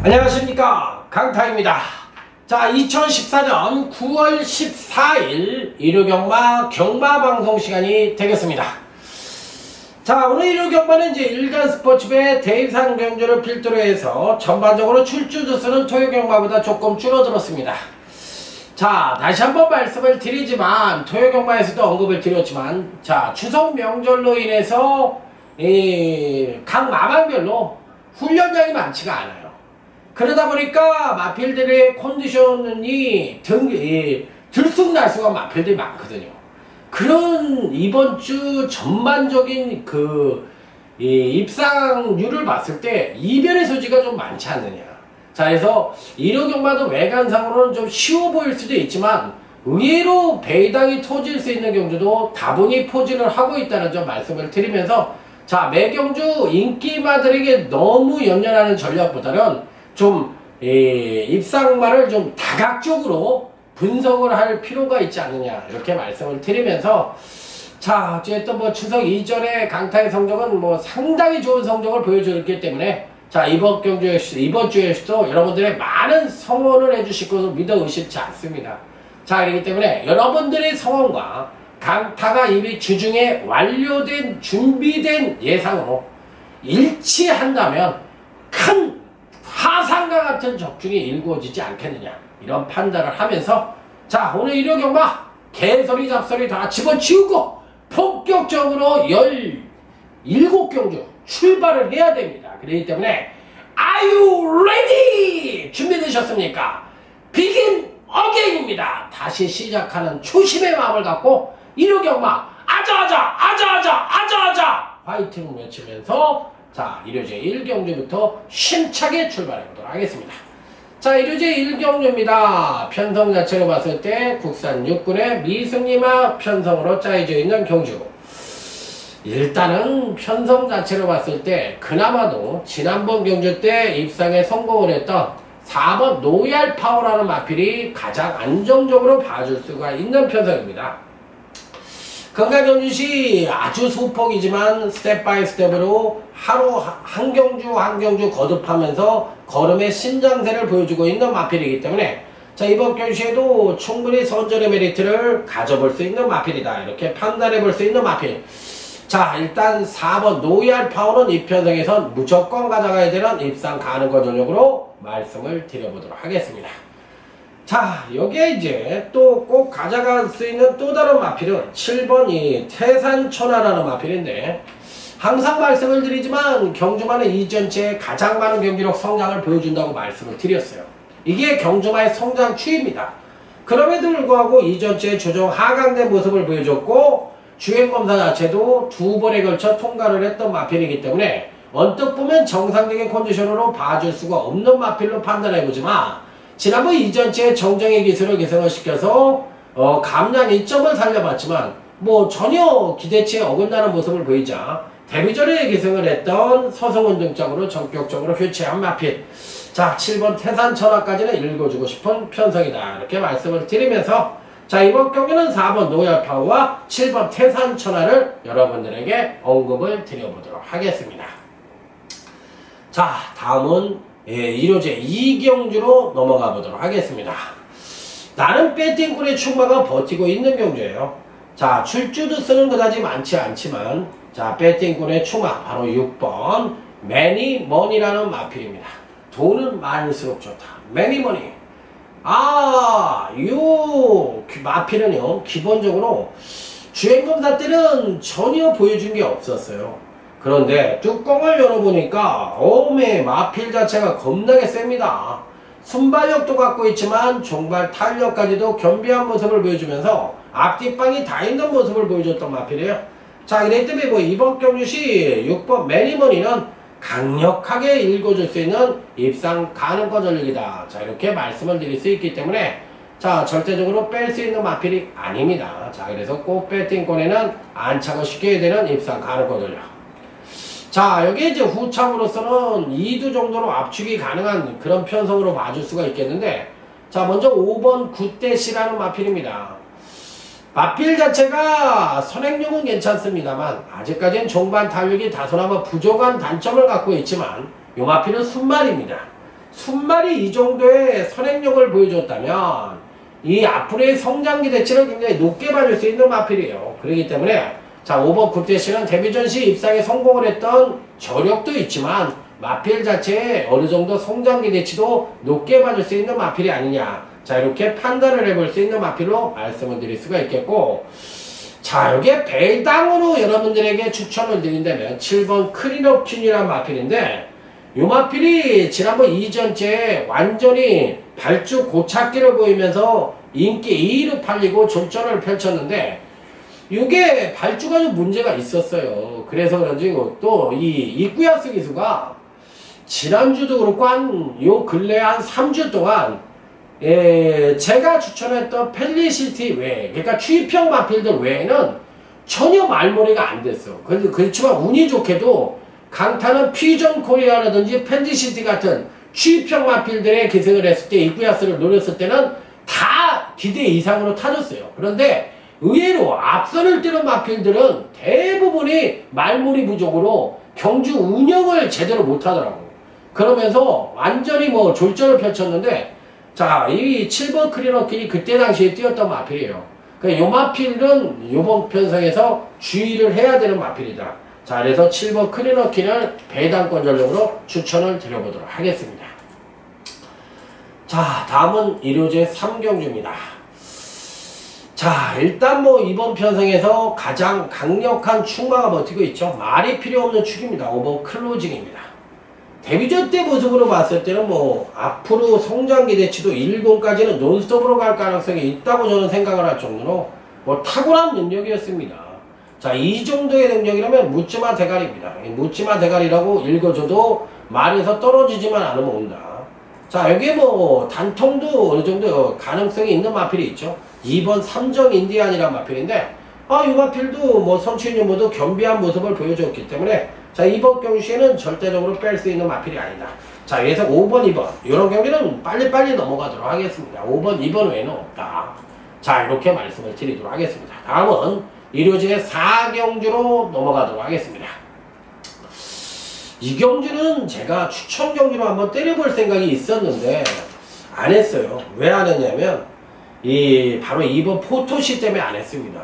안녕하십니까, 강타입니다. 자, 2014년 9월 14일 일요경마 경마방송 시간이 되겠습니다. 자, 오늘 일요경마는 이제 일간스포츠배 대이상 경주를 필두로 해서 전반적으로 출주주수는 토요경마보다 조금 줄어들었습니다. 자, 다시 한번 말씀을 드리지만 토요경마에서도 언급을 드렸지만, 자, 추석 명절로 인해서 각 마방별로 훈련량이 많지가 않아요. 그러다 보니까 마필들의 컨디션이 들쑥날쑥한 마필들이 많거든요. 그런 이번 주 전반적인 입상률을 봤을 때 이변의 소지가 좀 많지 않느냐. 자, 그래서 일요경마도 외관상으로는 좀 쉬워 보일 수도 있지만 의외로 배당이 터질 수 있는 경주도 다분히 포진을 하고 있다는 점 말씀을 드리면서, 자, 매경주 인기마들에게 너무 연연하는 전략보다는 좀 입상마를 좀 다각적으로 분석을 할 필요가 있지 않느냐, 이렇게 말씀을 드리면서, 자, 어쨌든 뭐 추석 이전에 강타의 성적은 뭐 상당히 좋은 성적을 보여줬기 때문에, 자, 이번 주에서도 여러분들의 많은 성원을 해주실 것을 믿어 의심치 않습니다. 자, 그렇기 때문에 여러분들의 성원과 강타가 이미 주중에 완료된 준비된 예상으로 일치한다면 큰 화상과 같은 적중이 일구어지지 않겠느냐, 이런 판단을 하면서, 자, 오늘 일요경마 개소리 잡소리 다 집어치우고 본격적으로 17경주 출발을 해야 됩니다. 그렇기 때문에 Are you ready? 준비되셨습니까? Begin again입니다. 다시 시작하는 초심의 마음을 갖고 일요경마 아자아자 화이팅 외치면서, 자, 일요제 1경주부터 힘차게 출발해보도록 하겠습니다. 자, 일요제 1경주입니다. 편성 자체로 봤을 때 국산 6군의 미승리마 편성으로 짜여져 있는 경주. 일단은 편성 자체로 봤을 때 그나마도 지난번 경주 때 입상에 성공을 했던 4번 노얄파워라는 마필이 가장 안정적으로 봐줄 수가 있는 편성입니다. 건강경주시 아주 소폭이지만 스텝 바이 스텝으로 하루 한 경주 거듭하면서 걸음의 신장세를 보여주고 있는 마필이기 때문에, 자, 이번 경주에도 충분히 선전의 메리트를 가져볼 수 있는 마필이다, 이렇게 판단해 볼 수 있는 마필. 자, 일단 4번 노얄파워는 이 편성에선 무조건 가져가야 되는 입상 가능권 전력으로 말씀을 드려보도록 하겠습니다. 자, 여기에 이제 또 꼭 가져갈 수 있는 또 다른 마필은 7번 이 태산천하라는 마필인데, 항상 말씀을 드리지만 경주마는 이전체에 가장 많은 경기력 성장을 보여준다고 말씀을 드렸어요. 이게 경주마의 성장 추이입니다. 그럼에도 불구하고 이전체에 조정 하강된 모습을 보여줬고, 주행검사 자체도 2번에 걸쳐 통과를 했던 마필이기 때문에 언뜻 보면 정상적인 컨디션으로 봐줄 수가 없는 마필로 판단해보지만, 지난번 이전체에 정정의 기술을 개선을 시켜서 감량 1점을 살려봤지만 뭐 전혀 기대치에 어긋나는 모습을 보이자 데뷔전에 기승을 했던 서성훈 등짝으로 전격적으로 교체한 마필. 자, 7번 태산천하까지는 읽어주고 싶은 편성이다, 이렇게 말씀을 드리면서, 자, 이번 경기는 4번 노얄파워와 7번 태산천하를 여러분들에게 언급을 드려보도록 하겠습니다. 자, 다음은 일요제 2경주로 넘어가 보도록 하겠습니다. 나는 배팅꾼의 충마가 버티고 있는 경주예요. 자, 출주두수는 그다지 많지 않지만, 자, 배팅꾼의 충마 바로 6번 매니머니라는 마필입니다. 돈은 많을수록 좋다, 매니머니. 요 마필은요, 기본적으로 주행검사 때는 전혀 보여준 게 없었어요. 그런데 뚜껑을 열어보니까 마필 자체가 겁나게 셉니다. 순발력도 갖고 있지만 종발 탄력까지도 겸비한 모습을 보여주면서 앞뒷방이 다 있는 모습을 보여줬던 마필이에요. 자, 그렇기 때문에 뭐 이번 경주시 6번 매니머니는 강력하게 읽어줄 수 있는 입상 가능권 전력이다, 자, 이렇게 말씀을 드릴 수 있기 때문에, 자, 절대적으로 뺄 수 있는 마필이 아닙니다. 자, 그래서 꼭 배팅권에는 안착을 시켜야 되는 입상 가능권 전력. 자, 여기 이제 후참으로서는 2두 정도로 압축이 가능한 그런 편성으로 봐줄 수가 있겠는데, 자, 먼저 5번 굿대시라는 마필입니다. 마필 자체가 선행력은 괜찮습니다만 아직까지는 종반 탄력이 다소나마 부족한 단점을 갖고 있지만 요 마필은 순말입니다. 순말이 이 정도의 선행력을 보여줬다면 이 앞으로의 성장 기대치를 굉장히 높게 받을 수 있는 마필이에요. 그렇기 때문에 자 5번 굿대시는 데뷔전 시 입상에 성공을 했던 저력도 있지만 마필 자체에 어느 정도 성장 기대치도 높게 받을 수 있는 마필이 아니냐. 자 이렇게 판단을 해볼 수 있는 마필로 말씀을 드릴 수가 있겠고, 자 여기에 배당으로 여러분들에게 추천을 드린다면 7번 크리너킨이라는 마필인데, 이 마필이 지난번 이전째에 완전히 발주 고착기를 보이면서 인기 2위로 팔리고 졸전을 펼쳤는데, 이게 발주가 좀 문제가 있었어요. 그래서 그런지 또 이 이쿠야스 기수가 지난주도 그렇고 요 근래 한 3주 동안 제가 추천했던 펠리시티 외에, 그러니까 추입형 마필들 외에는 전혀 말머리가 안 됐어. 그렇지만 운이 좋게도 강타는 피전 코리아라든지 펠리시티 같은 추입형 마필들의 기승을 했을 때, 이쿠야스를 노렸을 때는 다 기대 이상으로 타줬어요. 그런데 의외로 앞선을 뛰는 마필들은 대부분이 말머리 부족으로 경주 운영을 제대로 못하더라고. 그러면서 완전히 뭐 졸전을 펼쳤는데, 자, 이 7번 크리너킨이 그때 당시에 뛰었던 마필이에요. 그러니까 요 마필은 요번 편성에서 주의를 해야 되는 마필이다. 자, 그래서 7번 크리너킨을 배당권 전력으로 추천을 드려보도록 하겠습니다. 자, 다음은 1호제 3경주입니다. 자, 일단 뭐 이번 편성에서 가장 강력한 축마가 버티고 있죠. 말이 필요 없는 축입니다. 5번 클로징입니다. 데뷔전 때 모습으로 봤을 때는 뭐 앞으로 성장 기대치도 1군까지는 논스톱으로 갈 가능성이 있다고 저는 생각을 할 정도로 뭐 탁월한 능력이었습니다. 자, 이 정도의 능력이라면 묻지마 대가리입니다. 묻지마 대가리라고 읽어줘도 말에서 떨어지지만 않으면 온다. 자, 여기에 뭐 단통도 어느 정도 가능성이 있는 마필이 있죠. 2번 삼정 인디안이라는 마필인데, 이 마필도 뭐 선취인 모두 겸비한 모습을 보여줬기 때문에 자, 이번 경주에는 절대적으로 뺄 수 있는 마필이 아니다. 자, 그래서 5번, 2번 이런 경기는 빨리빨리 넘어가도록 하겠습니다. 5번, 2번 외에는 없다. 자, 이렇게 말씀을 드리도록 하겠습니다. 다음은 1호제 4경주로 넘어가도록 하겠습니다. 이 경주는 제가 추천 경주로 한번 때려볼 생각이 있었는데 안 했어요. 왜 안 했냐면 바로 2번 포토시 때문에 안 했습니다.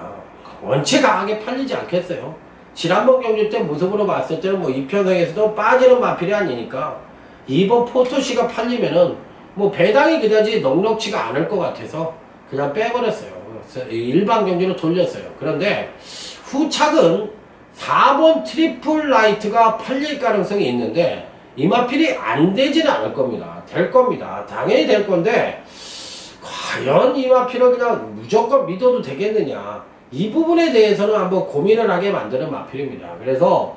원체 강하게 팔리지 않겠어요. 지난번 경주 때 모습으로 봤을 때는 뭐 이 편성에서도 빠지는 마필이 아니니까 2번 포토시가 팔리면은 뭐 배당이 그다지 넉넉치가 않을 것 같아서 그냥 빼버렸어요. 일반 경주로 돌렸어요. 그런데 후착은 4번 트리플 라이트가 팔릴 가능성이 있는데 이 마필이 안 되지는 않을 겁니다. 될 겁니다. 당연히 될 건데 과연 이 마필을 그냥 무조건 믿어도 되겠느냐, 이 부분에 대해서는 한번 고민을 하게 만드는 마필입니다. 그래서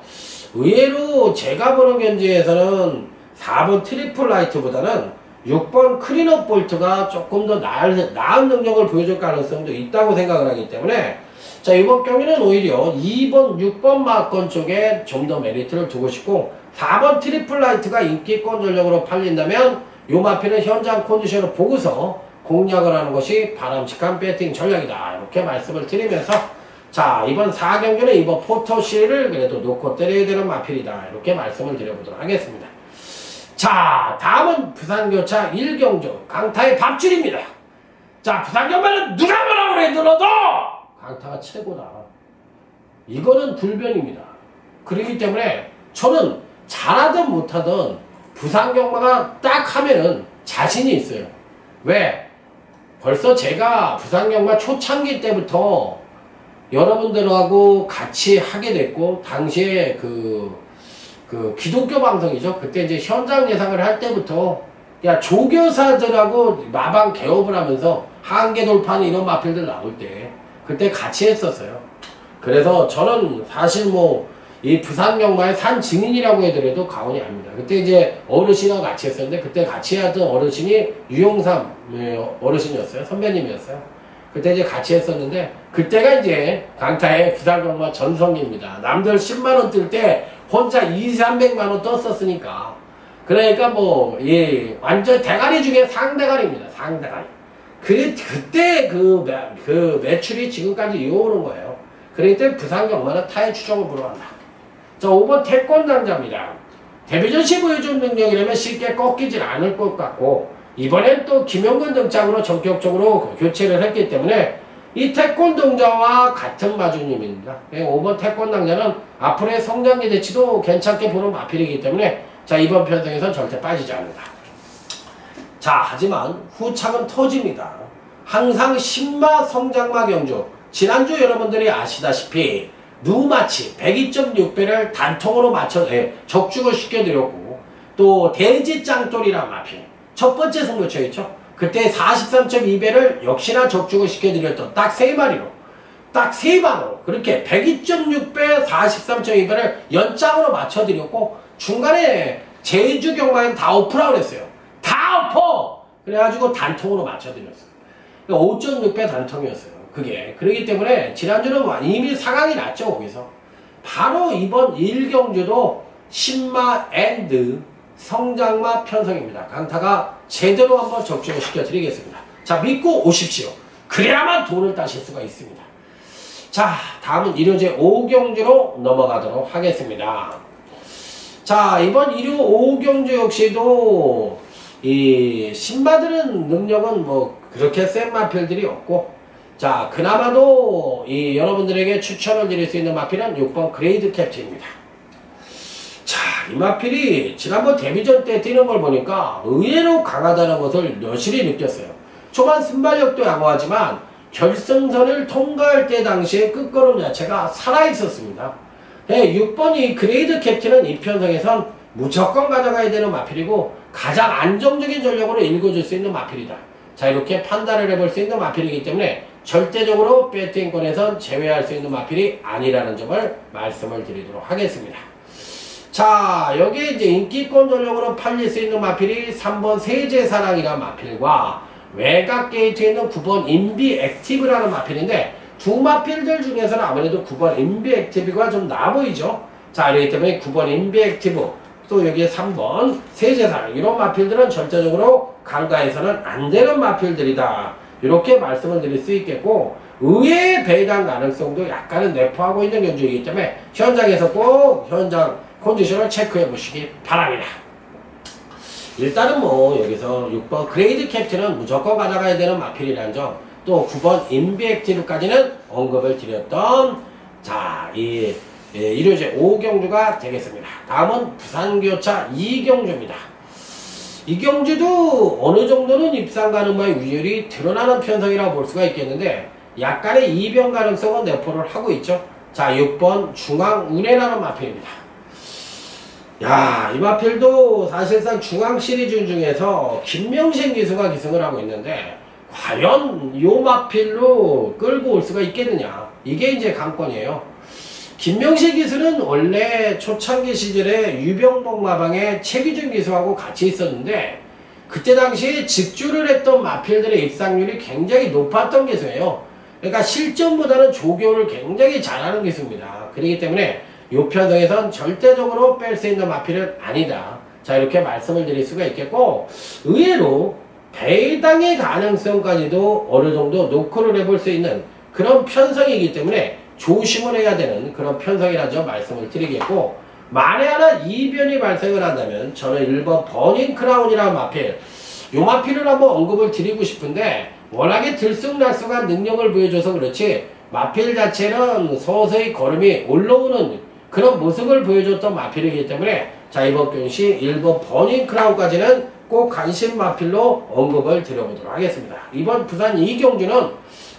의외로 제가 보는 견지에서는 4번 트리플 라이트보다는 6번 크리너 볼트가 조금 더 나은 능력을 보여줄 가능성도 있다고 생각을 하기 때문에 자, 이번 경기는 오히려 2번, 6번 마건 쪽에 좀 더 메리트를 두고 싶고, 4번 트리플 라이트가 인기권 전력으로 팔린다면 이 마필은 현장 컨디션을 보고서 공략을 하는 것이 바람직한 배팅 전략이다. 이렇게 말씀을 드리면서 자, 이번 4경기는 이번 포토시를 그래도 놓고 때려야 되는 마필이다. 이렇게 말씀을 드려보도록 하겠습니다. 자, 다음은 부산교차 1경주 강타의 밥줄입니다. 자, 부산경마는 누가 뭐라 그래 들어도 강타가 최고다. 이거는 불변입니다. 그렇기 때문에 저는 잘하든 못하든 부산경마가 딱 하면은 자신이 있어요. 왜? 벌써 제가 부산경마 초창기 때부터 여러분들하고 같이 하게 됐고, 당시에 그 기독교 방송이죠. 그때 이제 현장 예상을 할 때부터 야, 조교사들하고 마방 개업을 하면서 한계 돌파는 이런 마필들 나올 때 그때 같이 했었어요. 그래서 저는 사실 뭐 이 부산경마의 산 증인이라고 해더라도 과언이 아닙니다. 그때 이제 어르신하고 같이 했었는데 그때 같이 하던 어르신이 유용삼 어르신이었어요. 선배님이었어요. 그때 이제 같이 했었는데 그때가 이제 강타의 부산경마 전성기입니다. 남들 10만원 뜰 때 혼자 200~300만원 떴었으니까. 그러니까 뭐 완전 대가리 중에 상대가리입니다. 상대가리. 그때 그 매출이 지금까지 이어오는 거예요. 그러기 때문에 부산경마는 타의 추종을 불허한다. 자, 5번 태권당자입니다. 데뷔전 시 보여준 능력이라면 쉽게 꺾이질 않을 것 같고, 이번엔 또 김영근 등장으로 전격적으로 교체를 했기 때문에 이 태권동자와 같은 마주님입니다. 5번 태권당자는 앞으로의 성장 기대치도 괜찮게 보는 마필이기 때문에 자, 이번 편성에선 절대 빠지지 않는다. 자, 하지만 후착은 터집니다. 항상 신마 성장마 경주. 지난주 여러분들이 아시다시피 누마치 102.6배를 단통으로 맞춰 적중을 시켜드렸고, 또 대지짱돌이란 마필 첫 번째 승부처 있죠. 그때 43.2배를 역시나 적중을 시켜드렸던 딱 3마리로, 딱 3방으로 그렇게 102.6배 43.2배를 연장으로 맞춰드렸고, 중간에 제주 경마엔 다 오프라고 했어요. 다 오프! 그래가지고 단통으로 맞춰드렸어요. 5.6배 단통이었어요. 그러기 때문에 지난주는 이미 상황이 났죠. 거기서 바로 이번 1경주도 신마 앤드 성장마 편성입니다. 강타가 제대로 한번 적중을 시켜드리겠습니다. 자, 믿고 오십시오. 그래야만 돈을 따실 수가 있습니다. 자, 다음은 1호제 5경주로 넘어가도록 하겠습니다. 자, 이번 1호 5경주 역시도 이 신마들은 능력은 뭐 그렇게 센 마필들이 없고, 자, 그나마도 이 여러분들에게 추천을 드릴 수 있는 마필은 6번 그레이드 캡틴입니다. 자, 이 마필이 지난번 데뷔전 때 뛰는 걸 보니까 의외로 강하다는 것을 여실히 느꼈어요. 초반 순발력도 양호하지만 결승선을 통과할 때 당시의 끝걸음 자체가 살아있었습니다. 네, 6번이 그레이드 캡틴은 이 편성에선 무조건 가져가야 되는 마필이고 가장 안정적인 전력으로 읽어줄 수 있는 마필이다. 자, 이렇게 판단을 해볼 수 있는 마필이기 때문에 절대적으로 배팅권에선 제외할 수 있는 마필이 아니라는 점을 말씀을 드리도록 하겠습니다. 자, 여기에 이제 인기권 전력으로 팔릴 수 있는 마필이 3번 세제사랑이라는 마필과 외곽 게이트에 있는 9번 인비 액티브라는 마필인데, 두 마필들 중에서는 아무래도 9번 인비 액티브가 좀 나아 보이죠. 자, 그렇기 때문에 9번 인비 액티브, 또 여기에 3번 세제사랑, 이런 마필들은 절대적으로 강가에서는 안 되는 마필들이다. 이렇게 말씀을 드릴 수 있겠고, 의외의 배당 가능성도 약간은 내포하고 있는 경주이기 때문에 현장에서 꼭 현장 컨디션을 체크해 보시기 바랍니다. 일단은 뭐 여기서 6번 그레이드 캡틴은 무조건 가져가야 되는 마필이라는 점, 또 9번 인비액티브까지는 언급을 드렸던 자, 이 1호제 5경주가 되겠습니다. 다음은 부산교차 2경주입니다. 이 경주도 어느 정도는 입상 가능성의 위율이 드러나는 편성이라고 볼 수가 있겠는데, 약간의 이변 가능성은 내포를 하고 있죠. 자, 6번 중앙운해라는 마필입니다. 야, 이 마필도 사실상 중앙 시리즈 중에서 김명신 기수가 기승을 하고 있는데, 과연 이 마필로 끌고 올 수가 있겠느냐, 이게 이제 관건이에요. 김명식 기수는 원래 초창기 시절에 유병복 마방의 최기준 기수하고 같이 있었는데, 그때 당시에 직주를 했던 마필들의 입상률이 굉장히 높았던 기수예요. 그러니까 실전보다는 조교를 굉장히 잘하는 기수입니다. 그렇기 때문에 이 편성에선 절대적으로 뺄 수 있는 마필은 아니다. 자, 이렇게 말씀을 드릴 수가 있겠고, 의외로 배당의 가능성까지도 어느 정도 노크를 해볼 수 있는 그런 편성이기 때문에 조심을 해야 되는 그런 편성이라는 점 말씀을 드리겠고, 만에 하나 이변이 발생을 한다면 저는 1번 버닝 크라운이라는 마필, 요 마필을 한번 언급을 드리고 싶은데, 워낙에 들쑥날쑥한 능력을 보여줘서 그렇지 마필 자체는 서서히 걸음이 올라오는 그런 모습을 보여줬던 마필이기 때문에, 자, 이번 경시 1번 버닝 크라운까지는 꼭 관심 마필로 언급을 드려보도록 하겠습니다. 이번 부산 2경주는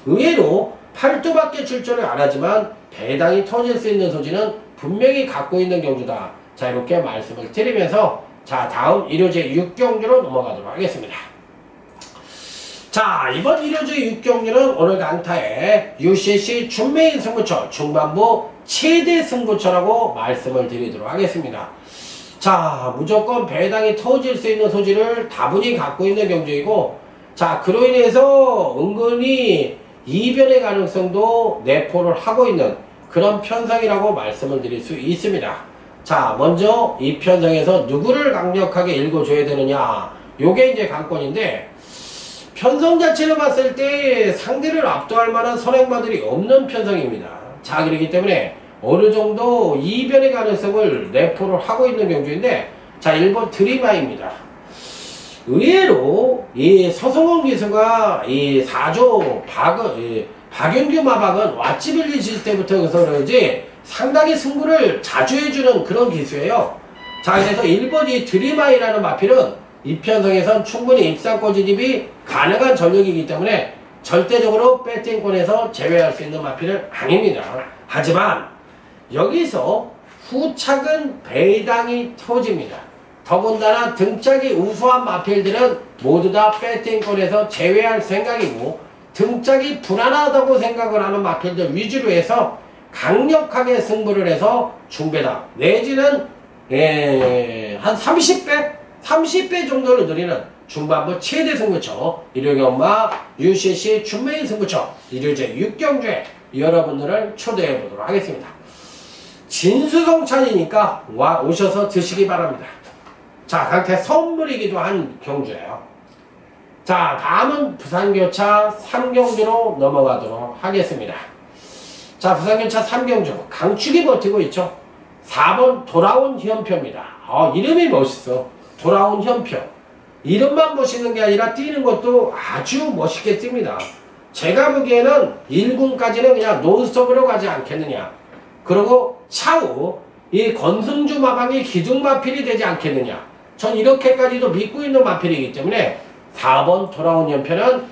의외로 8두밖에 출전을 안 하지만 배당이 터질 수 있는 소지는 분명히 갖고 있는 경주다. 자, 이렇게 말씀을 드리면서 자, 다음 1호제 6경주로 넘어가도록 하겠습니다. 자, 이번 1호제 6경주는 오늘 강타의 UCC 준메인 승부처, 중반부 최대 승부처라고 말씀을 드리도록 하겠습니다. 자, 무조건 배당이 터질 수 있는 소지를 다분히 갖고 있는 경주이고, 자, 그로 인해서 은근히 이변의 가능성도 내포를 하고 있는 그런 편성이라고 말씀을 드릴 수 있습니다. 자, 먼저 이 편성에서 누구를 강력하게 읽어줘야 되느냐, 요게 이제 관건인데, 편성 자체를 봤을 때 상대를 압도할 만한 선행마들이 없는 편성입니다. 자, 그렇기 때문에 어느 정도 이변의 가능성을 내포를 하고 있는 경주인데, 자, 1번 드림아이입니다. 의외로 이 서성원 기수가 이 4조 박윤규 마박은 왓츠빌리 있을 때부터 그래서 그런지 상당히 승부를 자주 해주는 그런 기수예요. 자, 그래서 1번 이 드림아이라는 마필은 이 편성에선 충분히 입상권 진입이 가능한 전력이기 때문에 절대적으로 배팅권에서 제외할 수 있는 마필은 아닙니다. 하지만 여기서 후착은 배당이 터집니다. 더군다나 등짝이 우수한 마필들은 모두 다 배팅권에서 제외할 생각이고, 등짝이 불안하다고 생각을 하는 마필들 위주로 해서 강력하게 승부를 해서 중배당 내지는 한 30배 정도를 누리는 중반부 최대 승부처 일요경마 UCC 준메인 승부처 일요제 6경주에 여러분들을 초대해 보도록 하겠습니다. 진수성찬이니까 오셔서 드시기 바랍니다. 자, 강태 선물이기도 한 경주예요. 자, 다음은 부산교차 3경주로 넘어가도록 하겠습니다. 자, 부산교차 3경주 강축이 버티고 있죠. 4번 돌아온 현표입니다. 이름이 멋있어. 돌아온 현표. 이름만 멋있는 게 아니라 뛰는 것도 아주 멋있게 뜁니다. 제가 보기에는 1군까지는 그냥 논스톱으로 가지 않겠느냐. 그리고 차후 이 건승주 마방이 기둥마필이 되지 않겠느냐. 전 이렇게까지도 믿고 있는 마필이기 때문에 4번 돌아온 연표는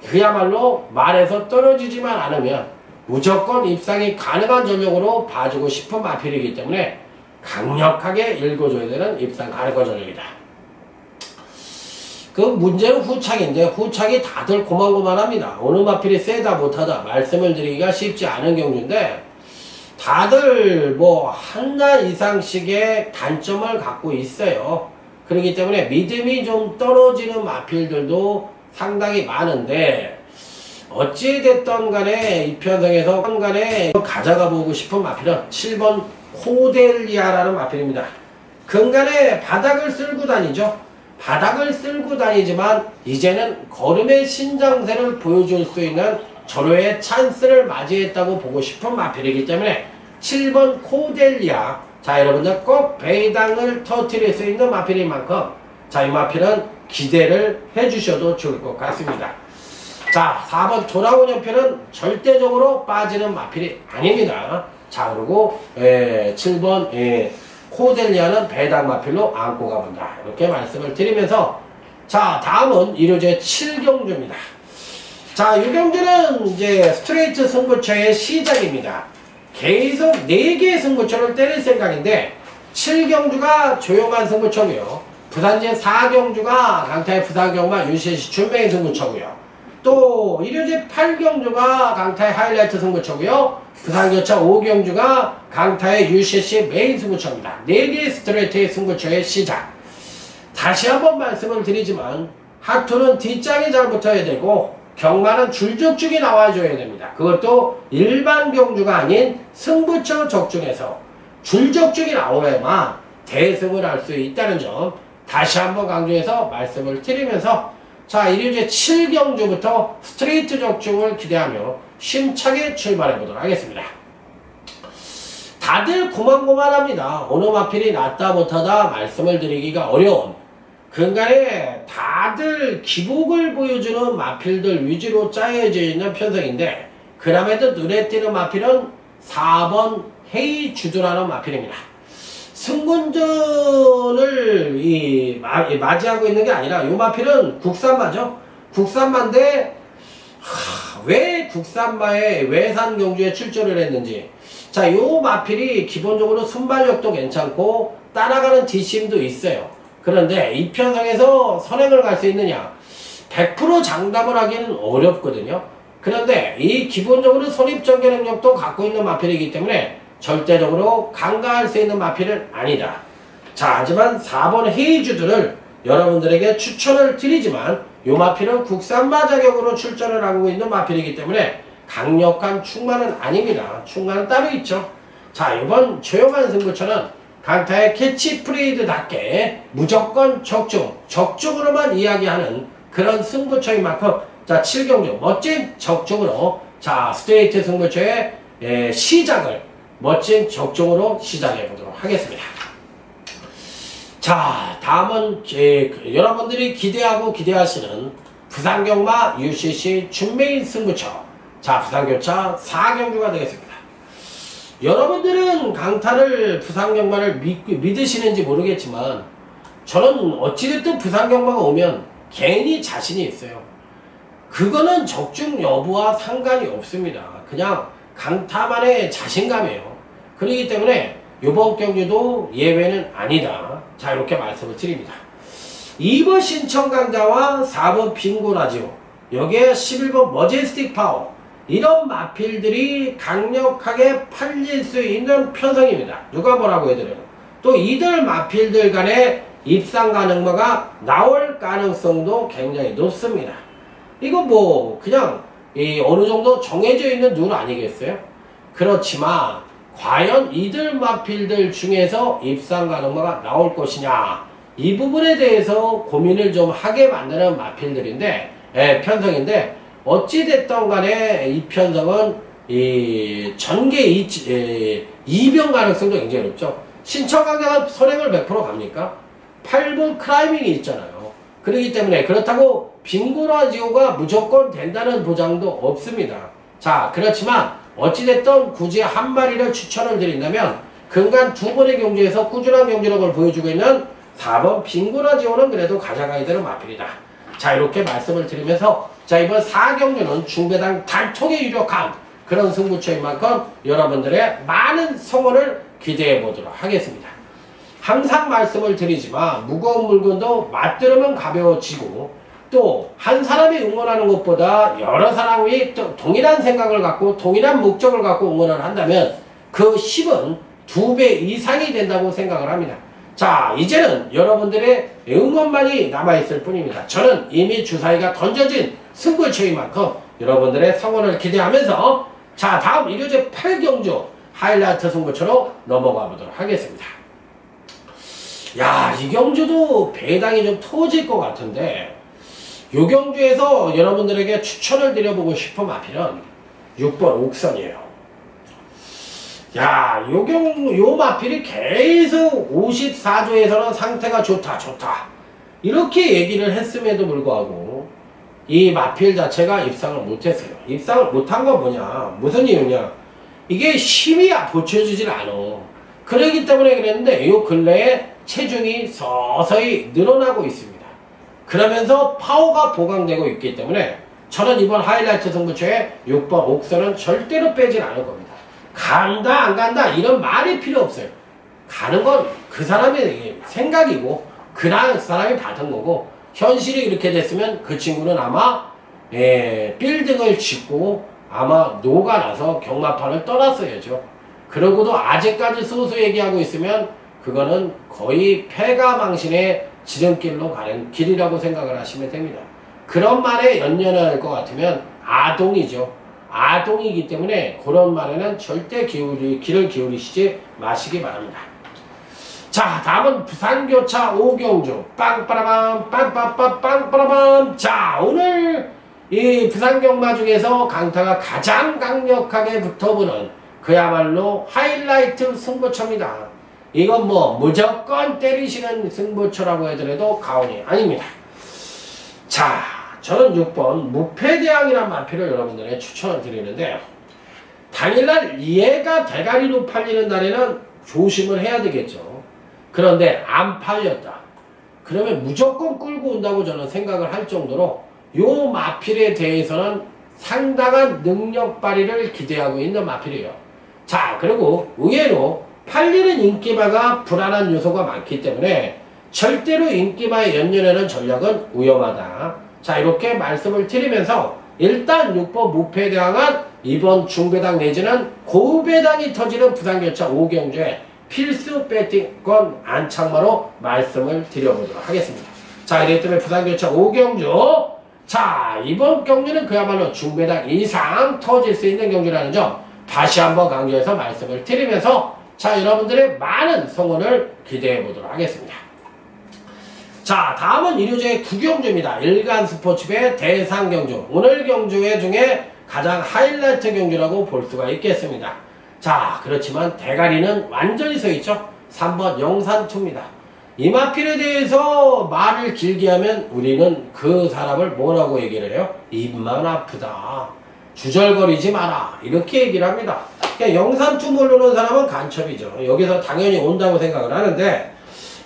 그야말로 말에서 떨어지지만 않으면 무조건 입상이 가능한 전력으로 봐주고 싶은 마필이기 때문에 강력하게 읽어줘야 되는 입상 가능한 전력이다. 그 문제는 후착인데 후착이 다들 고만고만합니다. 어느 마필이 세다 못하다 말씀을 드리기가 쉽지 않은 경주인데 다들 뭐 하나 이상씩의 단점을 갖고 있어요. 그렇기 때문에 믿음이 좀 떨어지는 마필들도 상당히 많은데 어찌됐던 간에 이 편성에서 간에 가져가 보고 싶은 마필은 7번 코델리아라는 마필입니다. 근간에 바닥을 쓸고 다니죠. 바닥을 쓸고 다니지만 이제는 걸음의 신장세를 보여줄 수 있는 절호의 찬스를 맞이했다고 보고 싶은 마필이기 때문에 7번 코델리아, 자, 여러분들 꼭 배당을 터뜨릴 수 있는 마필인 만큼 자, 이 마필은 기대를 해주셔도 좋을 것 같습니다. 자, 4번 돌아온 연표는 절대적으로 빠지는 마필이 아닙니다. 자, 그리고 7번 코델리아는 배당 마필로 안고 가본다. 이렇게 말씀을 드리면서 자, 다음은 일요제 7경주입니다. 자, 이 경주는 이제 스트레이트 승부처의 시작입니다. 계속 4개의 승부처를 때릴 생각인데 7경주가 조용한 승부처고요. 부산제 4경주가 강타의 부산경마 UCC 준메인 승부처고요. 또 일요제 8경주가 강타의 하이라이트 승부처고요. 부산교차 5경주가 강타의 UCC 메인 승부처입니다. 4개의 스트레이트의 승부처의 시작. 다시 한번 말씀을 드리지만 하투는 뒷장이 잘 붙어야 되고 경마는 줄적죽이 나와줘야 됩니다. 그것도 일반 경주가 아닌 승부처 적중에서 줄적죽이 나오야만 대승을 할 수 있다는 점 다시 한번 강조해서 말씀을 드리면서 자, 일요제 7경주부터 스트레이트 적중을 기대하며 심차게 출발해 보도록 하겠습니다. 다들 고만고만합니다. 어느 마필이 낫다 못하다 말씀을 드리기가 어려운 근간에 다들 기복을 보여주는 마필들 위주로 짜여져 있는 편성인데 그럼에도 눈에 띄는 마필은 4번 헤이주드라는 마필입니다. 승군전을 맞이하고 있는 게 아니라 이 마필은 국산마죠. 국산마인데 왜 국산마의 외산 경주에 출전을 했는지 자, 요 마필이 기본적으로 순발력도 괜찮고 따라가는 뒷심도 있어요. 그런데 이 편성에서 선행을 갈 수 있느냐 100% 장담을 하기는 어렵거든요. 그런데 이 기본적으로 선입전개 능력도 갖고 있는 마필이기 때문에 절대적으로 간과할 수 있는 마필은 아니다. 자, 하지만 4번 헤이주드를 여러분들에게 추천을 드리지만 이 마필은 국산마 자격으로 출전을 하고 있는 마필이기 때문에 강력한 충마는 아닙니다. 충마는 따로 있죠. 자, 이번 조용한 승부처는 강타의 캐치프레이드답게 무조건 적중으로만 이야기하는 그런 승부처인 만큼 자, 7경주 멋진 적중으로 자, 스트레이트 승부처의 시작을 멋진 적중으로 시작해 보도록 하겠습니다. 자, 다음은 여러분들이 기대하시는 부산경마 UCC 준메인 승부처. 자, 부산교차 4경주가 되겠습니다. 여러분들은 강타를 부산경마를 믿으시는지 모르겠지만 저는 어찌됐든 부산경마가 오면 괜히 자신이 있어요. 그거는 적중 여부와 상관이 없습니다. 그냥 강타만의 자신감이에요. 그렇기 때문에 이번 경주도 예외는 아니다. 자, 이렇게 말씀을 드립니다. 2번 신청강자와 4번 빙고라지오, 여기에 11번 머제스틱 파워, 이런 마필들이 강력하게 팔릴 수 있는 편성입니다. 누가 뭐라고 해드려요. 또 이들 마필들 간에 입상 가능마가 나올 가능성도 굉장히 높습니다. 이거 뭐 그냥 어느 정도 정해져 있는 룰 아니겠어요? 그렇지만 과연 이들 마필들 중에서 입상 가능마가 나올 것이냐, 이 부분에 대해서 고민을 좀 하게 만드는 마필들인데, 편성인데, 어찌됐던 간에 이 편성은 전개 이변 가능성도 굉장히 높죠. 신청강자가 선행을 100% 갑니까? 8번 클라이밍이 있잖아요. 그렇기 때문에 그렇다고 빙고라지오가 무조건 된다는 보장도 없습니다. 자, 그렇지만 어찌됐든 굳이 한 마리를 추천을 드린다면 근간 2번의 경주에서 꾸준한 경주력을 보여주고 있는 4번 빙고라지오는 그래도 가져가야 되는 마필이다. 자, 이렇게 말씀을 드리면서 자, 이번 4경주는 중배당 단톡에 유력한 그런 승부처인 만큼 여러분들의 많은 성원을 기대해 보도록 하겠습니다. 항상 말씀을 드리지만 무거운 물건도 맞들으면 가벼워지고, 또 한 사람이 응원하는 것보다 여러 사람이 동일한 생각을 갖고 동일한 목적을 갖고 응원을 한다면 그 10은 2배 이상이 된다고 생각을 합니다. 자, 이제는 여러분들의 응원만이 남아있을 뿐입니다. 저는 이미 주사위가 던져진 승부처인 만큼 여러분들의 성원을 기대하면서 자, 다음 일요제 8경주 하이라이트 승부처로 넘어가 보도록 하겠습니다. 야, 이 경주도 배당이 좀 터질 것 같은데, 요 경주에서 여러분들에게 추천을 드려보고 싶은 마필은 6번 옥선이에요. 야, 요 마필이 계속 54조에서는 상태가 좋다. 이렇게 얘기를 했음에도 불구하고 이 마필 자체가 입상을 못했어요. 입상을 못한 건 뭐냐? 무슨 이유냐? 이게 힘이 받쳐주질 않아. 그러기 때문에 그랬는데 요 근래에 체중이 서서히 늘어나고 있습니다. 그러면서 파워가 보강되고 있기 때문에 저는 이번 하이라이트 승부처에 6번 옥선은 절대로 빼질 않을 겁니다. 간다 안 간다 이런 말이 필요 없어요. 가는 건 그 사람의 생각이고 그 사람이 받은 거고, 현실이 이렇게 됐으면 그 친구는 아마 빌딩을 짓고 아마 녹아나서 경마판을 떠났어야죠. 그러고도 아직까지 소수 얘기하고 있으면 그거는 거의 패가망신의 지름길로 가는 길이라고 생각을 하시면 됩니다. 그런 말에 연연할 것 같으면 아동이죠. 아동이기 때문에 그런 말에는 절대 귀를 기울이시지 마시기 바랍니다. 자, 다음은 부산교차 5경주 빵빠라밤 빵빠빰. 자, 오늘 이 부산경마 중에서 강타가 가장 강력하게 붙어보는 그야말로 하이라이트 승부처입니다. 이건 뭐 무조건 때리시는 승부처라고 해더라도 가온이 아닙니다. 자, 저는 6번 무패대항이라는 마필을 여러분들에게 추천을 드리는데, 당일날 얘가 대가리로 팔리는 날에는 조심을 해야 되겠죠. 그런데 안 팔렸다. 그러면 무조건 끌고 온다고 저는 생각을 할 정도로 요 마필에 대해서는 상당한 능력 발휘를 기대하고 있는 마필이에요. 자, 그리고 의외로 팔리는 인기마가 불안한 요소가 많기 때문에 절대로 인기마에 연연하는 전략은 위험하다. 자, 이렇게 말씀을 드리면서 일단 6번 무패대항은 이번 중배당 내지는 고배당이 터지는 부산교차 5경주에 필수 배팅권 안착마로 말씀을 드려보도록 하겠습니다. 자, 이렇기 때문에 부산교차 5경주, 자, 이번 경주는 그야말로 중배당 이상 터질 수 있는 경주라는 점 다시 한번 강조해서 말씀을 드리면서 자, 여러분들의 많은 성원을 기대해 보도록 하겠습니다. 자, 다음은 일요제 9경주입니다. 일간스포츠배 대상경주. 오늘 경주회 중에 가장 하이라이트 경주라고 볼 수가 있겠습니다. 자, 그렇지만 대가리는 완전히 서있죠. 3번 영산투입니다. 이 마필에 대해서 말을 길게 하면 우리는 그 사람을 뭐라고 얘기를 해요? 입만 아프다. 주절거리지 마라. 이렇게 얘기를 합니다. 그러니까 영산투 모르는 사람은 간첩이죠. 여기서 당연히 온다고 생각을 하는데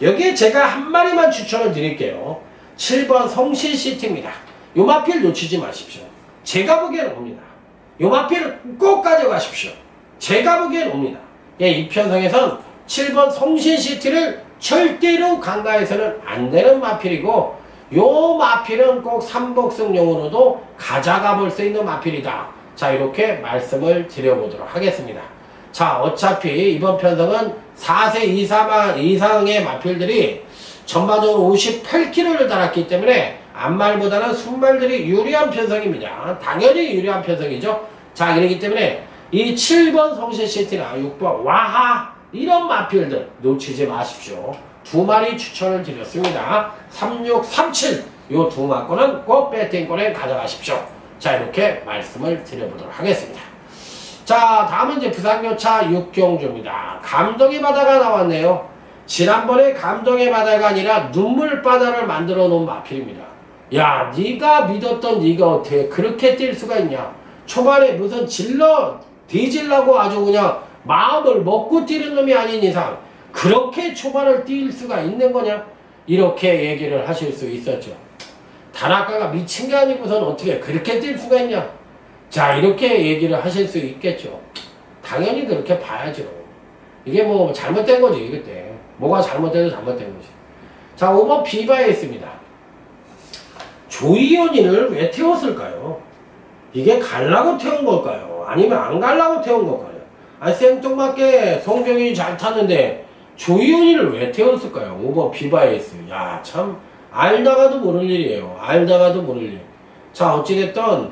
여기에 제가 한 마리만 추천을 드릴게요. 7번 성신시티입니다. 요 마필 놓치지 마십시오. 제가 보기엔 옵니다. 요 마필을 꼭 가져가십시오. 제가 보기엔 옵니다. 예, 이 편성에선 7번 성신시티를 절대로 간과해서는 안 되는 마필이고 요 마필은 꼭 삼복승용으로도 가져가 볼 수 있는 마필이다. 자, 이렇게 말씀을 드려보도록 하겠습니다. 자, 어차피 이번 편성은 4세 이상의 마필들이 전반적으로 58kg를 달았기 때문에 앞말보다는 순말들이 유리한 편성입니다. 당연히 유리한 편성이죠. 자, 그렇기 때문에 이 7번 성신시티나 6번 와하 이런 마필들 놓치지 마십시오. 두 마리 추천을 드렸습니다. 3637 요 두 마코는 꼭 배팅권에 가져가십시오. 자, 이렇게 말씀을 드려보도록 하겠습니다. 자, 다음은 이제 부산교차 6경주입니다. 감동의 바다가 나왔네요. 지난번에 감동의 바다가 아니라 눈물 바다를 만들어 놓은 마필입니다. 야, 네가 믿었던 네가 어떻게 그렇게 뛸 수가 있냐. 초반에 무슨 뒤질라고 아주 그냥 마음을 먹고 뛰는 놈이 아닌 이상 그렇게 초반을 뛸 수가 있는 거냐? 이렇게 얘기를 하실 수 있었죠. 다나카가 미친 게 아니고선 어떻게 그렇게 뛸 수가 있냐? 자, 이렇게 얘기를 하실 수 있겠죠. 당연히 그렇게 봐야죠. 이게 뭐 잘못된 거지 그때. 뭐가 잘못돼도 잘못된 거지. 자, 5번 비바에 있습니다. 조이온이를 왜 태웠을까요? 이게 갈라고 태운 걸까요? 아니면 안 갈라고 태운 걸까요? 아니 생뚱맞게 송병이 잘 탔는데 조이온이를 왜 태웠을까요? 5번 비바에이스. 야, 참 알다가도 모를 일이에요. 알다가도 모를 일. 자, 어찌됐든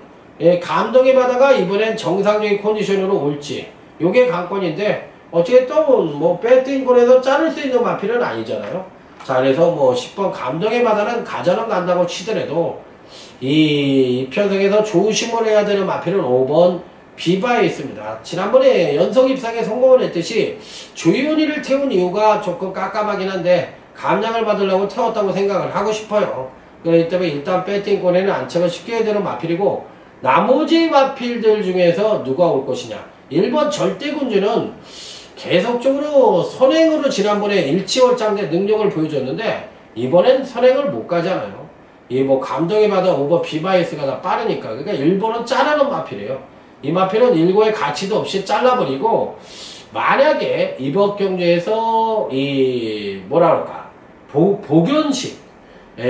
감동의 바다가 이번엔 정상적인 컨디션으로 올지 요게 관건인데 어찌됐든 뭐 배팅권에서 자를 수 있는 마필은 아니잖아요. 자, 그래서 뭐 10번 감동의 바다는 가전은 간다고 치더라도 이 편성에서 조심을 해야 되는 마필은 5번 비바에 있습니다. 지난번에 연속 입상에 성공을 했듯이 조이온이를 태운 이유가 조금 깜깜하긴 한데 감량을 받으려고 태웠다고 생각을 하고 싶어요. 그렇기 때문에 일단 배팅권에는 안착을 시켜야 되는 마필이고 나머지 마필들 중에서 누가 올 것이냐. 1번 절대군주는 계속적으로 선행으로 지난번에 일치월장대 능력을 보여줬는데 이번엔 선행을 못 가잖아요. 이 뭐 감동의 바다 5번 비바이스가 다 빠르니까. 그러니까 1번은 자르는 마필이에요. 이 마필은 일고의 가치도 없이 잘라버리고 만약에 이번 경주에서 이 뭐라 그럴까 복연식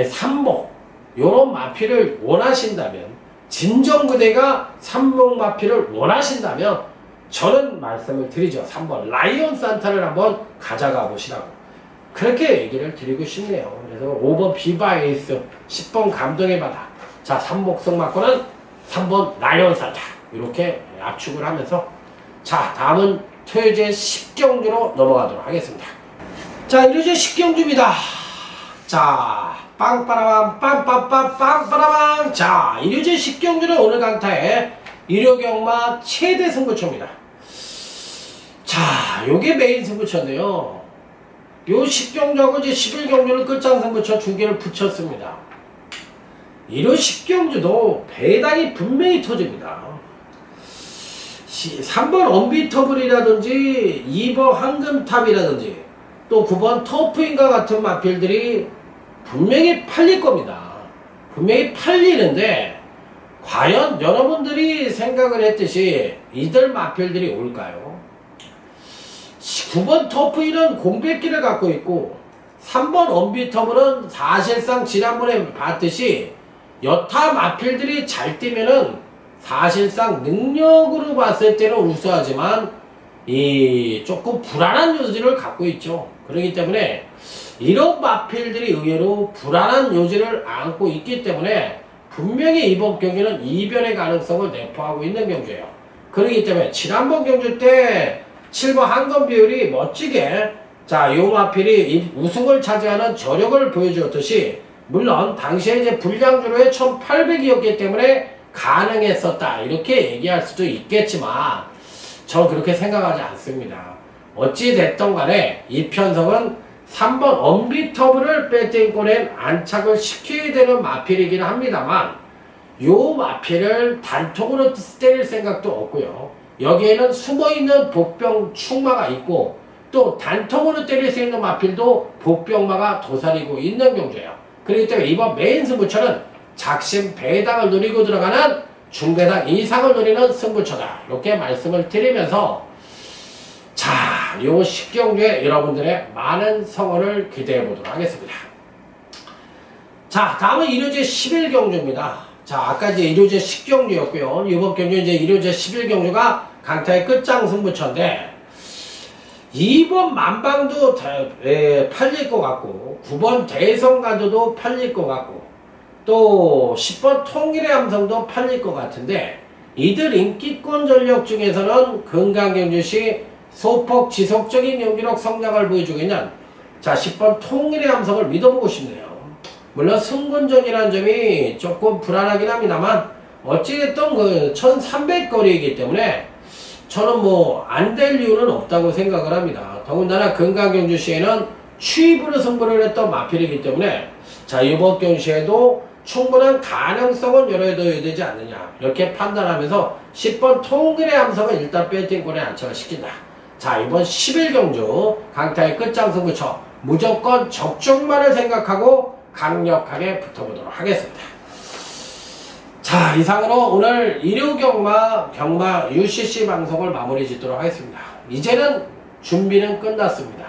삼복 요런 마필을 원하신다면 진정부대가 삼복 마필을 원하신다면 저는 말씀을 드리죠. 3번 라이온 산타를 한번 가져가 보시라고 그렇게 얘기를 드리고 싶네요. 그래서 5번 비바에이스 10번 감동의 바다 자 삼복성 맞고는 3번 라이온 산타 이렇게 압축을 하면서 자 다음은 토요제 10경주로 넘어가도록 하겠습니다. 자 이제 10경주입니다. 자 빵빠라밤 빰빰빰 빵빠라밤 자 일요제 10경주는 오늘 강타의 일요경마 최대 승부처입니다. 자 요게 메인 승부처인데요. 요 10경주하고 이제 11경주를 끝장 승부처 두 개를 붙였습니다. 일요 10경주도 배당이 분명히 터집니다. 3번 언비터블이라든지 2번 황금탑이라든지 또 9번 터프인과 같은 마필들이 분명히 팔릴 겁니다. 분명히 팔리는데 과연 여러분들이 생각을 했듯이 이들 마필들이 올까요? 9번 터프인은 공백기를 갖고 있고 3번 언비터블은 사실상 지난번에 봤듯이 여타 마필들이 잘 뛰면은 사실상 능력으로 봤을 때는 우수하지만 이 조금 불안한 요지를 갖고 있죠. 그렇기 때문에 이런 마필들이 의외로 불안한 요지를 안고 있기 때문에 분명히 이번 경기는 이변의 가능성을 내포하고 있는 경주예요. 그렇기 때문에 지난번 경주 때 7번 한건 비율이 멋지게 자, 요 마필이 우승을 차지하는 저력을 보여주었듯이 물론 당시에 이제 불량주로에 1800이었기 때문에 가능했었다 이렇게 얘기할 수도 있겠지만 저는 그렇게 생각하지 않습니다. 어찌 됐던 간에 이 편성은 3번 언비터블을 배팅골에 안착을 시켜야 되는 마필이긴 합니다만 요 마필을 단통으로 때릴 생각도 없고요. 여기에는 숨어있는 복병 충마가 있고 또 단통으로 때릴 수 있는 마필도 복병마가 도사리고 있는 경주예요. 그렇기 때문에 이번 메인 승부처는 작심 배당을 노리고 들어가는 중배당 이상을 노리는 승부처다. 이렇게 말씀을 드리면서 자, 요 10경주에 여러분들의 많은 성원을 기대해 보도록 하겠습니다. 자, 다음은 1호제 11경주입니다. 자, 아까 이제 1호제 10경주였고요. 이번 경주 이제 1호제 11경주가 강타의 끝장 승부처인데 2번 만방도 팔릴 것 같고 9번 대성가도도 팔릴 것 같고 또 10번 통일의 함성도 팔릴 것 같은데 이들 인기권 전력 중에서는 건강경주시 소폭 지속적인 경기력 성장을 보여주고 있는 자 10번 통일의 함성을 믿어보고 싶네요. 물론 승군전이라는 점이 조금 불안하긴 합니다만 어찌됐든 그 1300거리이기 때문에 저는 뭐 안 될 이유는 없다고 생각을 합니다. 더군다나 건강경주시에는 취입으로 승부를 했던 마필이기 때문에 자 이번 경주시에도 충분한 가능성은 열어둬야 되지 않느냐 이렇게 판단하면서 10번 통일의 함성은 일단 배팅골에 안착을 시킨다. 자 이번 11경주 강타의 끝장 승부처 무조건 적중만을 생각하고 강력하게 붙어보도록 하겠습니다. 자 이상으로 오늘 일요경마 UCC 방송을 마무리 짓도록 하겠습니다. 이제는 준비는 끝났습니다.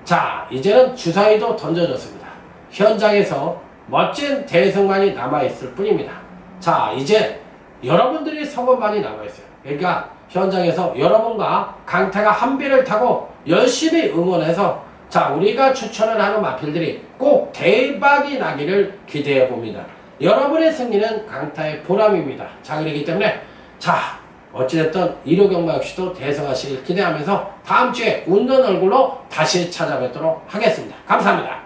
자 이제는 주사위도 던져졌습니다. 현장에서 멋진 대승만이 남아있을 뿐입니다. 자 이제 여러분들이 성원만이 남아있어요. 그러니까 현장에서 여러분과 강타가 한 배를 타고 열심히 응원해서 자 우리가 추천을 하는 마필들이 꼭 대박이 나기를 기대해 봅니다. 여러분의 승리는 강타의 보람입니다. 자 그렇기 때문에 자 어찌됐든 1호 경마 역시도 대성하시길 기대하면서 다음주에 웃는 얼굴로 다시 찾아뵙도록 하겠습니다. 감사합니다.